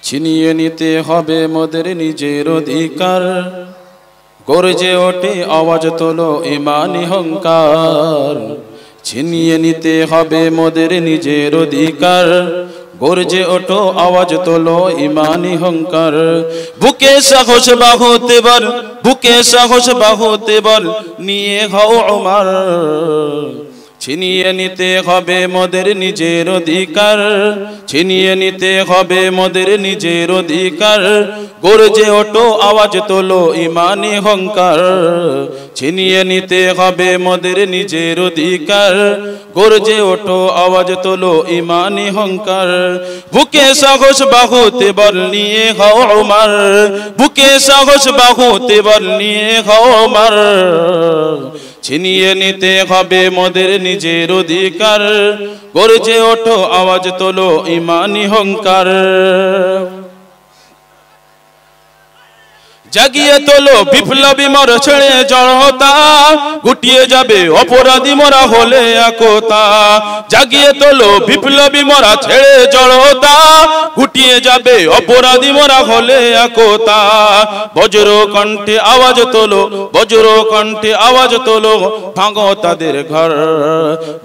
ছিনিয়ে নিতে হবে মোদের নিজের অধিকার। গর্জে ওঠে আওয়াজ তোলো ঈমানি অহংকার। ছিনিয়ে নিতে হবে মোদের নিজের অধিকার। গর্জে ওঠো আওয়াজ তোলো ঈমানি অহংকার। বুকে সাহস বাহুতে বল, বুকে সাহস বাহুতে বল, নিয়ে হও ওমর। ছিনিয়ে নিতে হবে মোদের নিজের অধিকার। ছিনিয়ে নিতে হবে মোদের নিজের অধিকার। গর্জে ওঠো আওয়াজ তোলো ঈমানি অহংকার। ছিনিয়ে নিতে হবে মোদের নিজের অধিকার। গর্জে ওঠো আওয়াজ তোলো ঈমানি অহংকার। বুকে সাহস বাহুতে বল, নিয়ে হও ওমর। বুকে সাহস বাহুতে বল, নিয়ে হও ওমর। ছিনিয়ে নিতে হবে মোদের নিজের অধিকার। গর্জে ওঠো আওয়াজ তোলো ঈমানি অহংকার। জাগিয়ে তোলো বিপ্লবী মোর ছেড়ে জড়তা, গুটিয়ে যাবে অপরাধী মোরা হলে একতা। জাগিয়ে তোলো বিপ্লবী মোরা ছেড়ে জড়তা, গুটিয়ে যাবে অপরাধী মোরা হলে একতা। বজ্র কণ্ঠে আওয়াজ তোলো, বজ্র কণ্ঠে আওয়াজ তোলো, ভাঙো তাদের ঘর।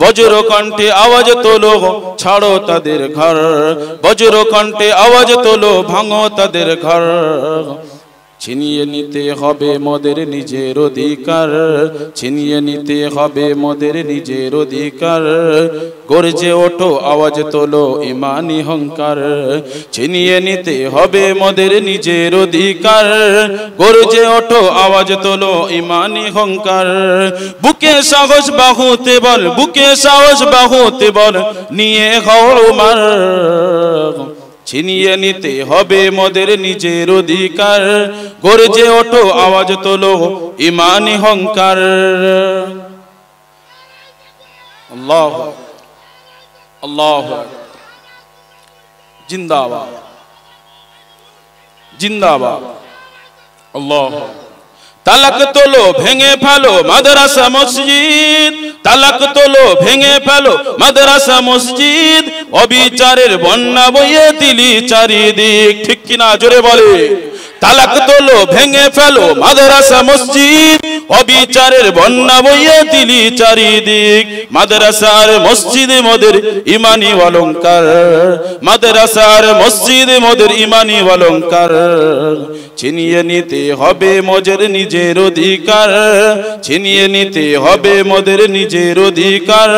বজ্র কণ্ঠে আওয়াজ তোলো, ছাড়ো তাদের ঘর। বজ্র কণ্ঠে আওয়াজ তোলো, ভাঙো তাদের ঘর। ছিনিয়ে নিতে হবে মোদের নিজের অধিকার। ছিনিয়ে নিতে হবে মোদের নিজের অধিকার। গর্জে ওঠো আওয়াজ তোলো ঈমানি অহংকার। ছিনিয়ে নিতে হবে মোদের নিজের অধিকার। গর্জে ওঠো আওয়াজ তোলো ঈমানি অহংকার। বুকে সাহস বাহুতে বল, বুকে সাহস বাহুতে বল, নিয়ে হও ওমর। ছিনিয়ে নিতে হবে মোদের নিজের অধিকার। গর্জে ওঠো আওয়াজ তোলো ঈমানি অহংকার। আল্লাহু আল্লাহু জিন্দাবাদ, জিন্দাবাদ। আল্লাহু তালাক তোলো ভেঙে ফেলো মাদ্রাসা মসজিদ। তালাক তোলো ভেঙে ফেলো মাদ্রাসা মসজিদ। অবিচারের বন্যা বইয়ে দিলি চারিদিক। ঠিক কিনা জোরে বলে। তালাক তোলো ভেঙে ফেলো মাদ্রাসা মসজিদ। অবিচারের বন্যা বইয়ে দিলি চারিদিক। মাদ্রাসার মসজিদে মোদের ঈমানি অলংকার। মাদ্রাসার মসজিদে মোদের ঈমানি অলংকার। ছিনিয়ে নিতে হবে মোদের নিজের অধিকার। ছিনিয়ে নিতে হবে মোদের নিজের অধিকার।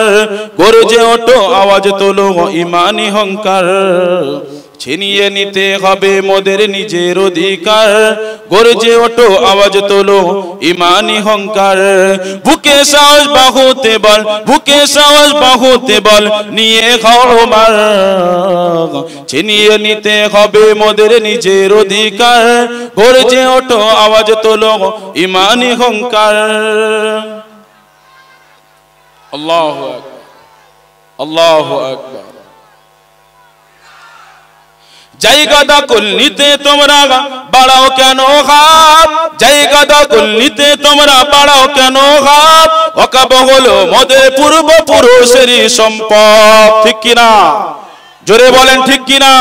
গর্জে ওঠো আওয়াজ তোলো ঈমানি অহংকার। ছিনিয়ে নিতে হবে মোদের নিজের অধিকার। গর্জে ওঠো আওয়াজ তোলো ঈমানি অহংকার। বুকে সাহস বাহুতে বল, বুকে সাহস বাহুতে বল, নিয়ে হও ওমর। ছিনিয়ে নিতে হবে মোদের নিজের অধিকার। গর্জে ওঠো আওয়াজ তোলো ঈমানি অহংকার। আল্লাহু আকবার, আল্লাহু আকবার। জায়গা দখল নিতে তোমরা বাড়াও কেন হাত? জায়গা দখল নিতে তোমরা বাড়াও কেন হাত? ওয়াকফ হলো মোদের পূর্বপুরুষেরই সম্পদ। ঠিক কিনা জোরে বলেন, ঠিক কিনা?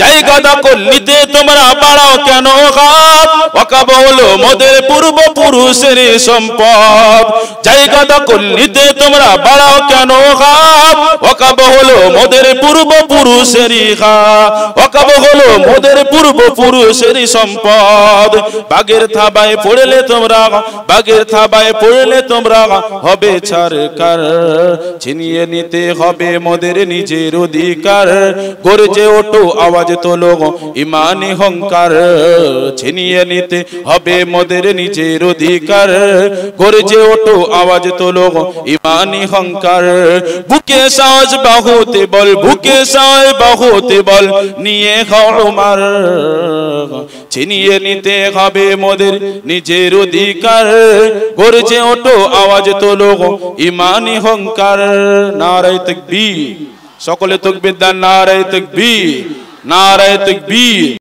জায়গা দখল নিতে তোমরা বাড়াও কেন হাত? ওয়াকফ হলো মোদের পূর্বপুরুষেরই সম্পদ। জায়গা দখল নিতে তোমরা বাড়াও কেন হাত? ওয়াকফ হলো মোদের পূর্বপুরুষেরই হাত। ওয়াকফ হলো মোদের পূর্বপুরুষেরই সম্পদ। বাগের থাবায় পড়লে তোমরা, বাগের থাবায় পড়লে তোমরা হবে ছারকার। ছিনিয়ে নিতে হবে মোদের নিজের অধিকার। গর্জে ওঠো আওয়াজ তোলো ঈমানি অহংকার। ছিনিয়ে নিতে হবে মোদের নিজের অধিকার। গর্জে ওঠো আওয়াজ তোলো ঈমানি অহংকার। বুকে সাহস বাহুতে বল, বুকে সাহস বাহুতে বল, নিয়ে হও ওমর। ছিনিয়ে নিতে হবে মোদের নিজের অধিকার। গর্জে ওঠো আওয়াজ তোলো ঈমানি অহংকার। নারায়ে তাকবীর। সকলে তাকবীর দেন। নারায়ে তাকবীর, নারায়ে তাকবীর।